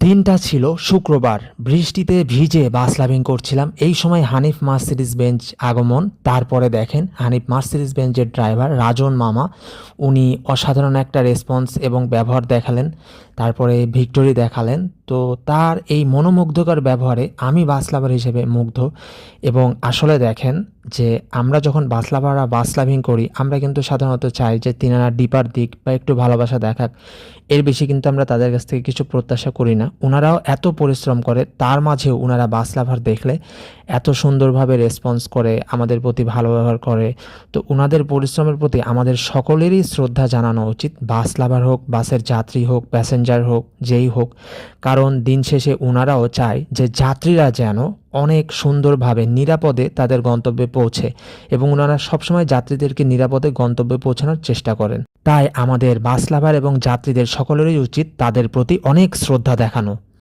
দিনটা ছিল শুক্রবার। বৃষ্টিতে ভিজে বাস লাভিং করছিলাম। এই সময় হানিফ মার্সিডিজ বেঞ্জ আগমন। তারপরে দেখেন হানিফ মার্সিডিজ বেঞ্জের ড্রাইভার রাজন মামা, উনি অসাধারণ একটা রেসপন্স এবং ব্যবহার দেখালেন। তারপরে ভিক্টোরি দেখালেন। তো তার এই মনোমুগ্ধকর ব্যবহারে আমি বাস লাভার হিসেবে মুগ্ধ। এবং আসলে দেখেন যে আমরা যখন বাস লাভাররা বাস লাভিং করি, আমরা কিন্তু সাধারণত চাই যে তিনারা ডিপার দিক বা একটু ভালোবাসা দেখাক। এর বেশি কিন্তু আমরা তাদের কাছ থেকে কিছু প্রত্যাশা করি না। উনারাও এত পরিশ্রম করে, তার মাঝেও উনারা বাস লাভার দেখলে এত সুন্দরভাবে রেসপন্স করে, আমাদের প্রতি ভালো ব্যবহার করে। তো উনাদের পরিশ্রমের প্রতি আমাদের সকলেরই শ্রদ্ধা জানানো উচিত। বাস লাভার হোক, বাসের যাত্রী হোক, প্যাসেঞ্জার হোক, যেই হোক। কারণ দিন শেষে উনারাও চায় যে যাত্রীরা যেন অনেক সুন্দরভাবে নিরাপদে তাদের গন্তব্যে পৌঁছে, এবং ওনারা সবসময় যাত্রীদেরকে নিরাপদে গন্তব্যে পৌঁছানোর চেষ্টা করেন। তাই আমাদের বাস লাভার এবং যাত্রীদের সকলেরই উচিত তাদের প্রতি অনেক শ্রদ্ধা দেখানো।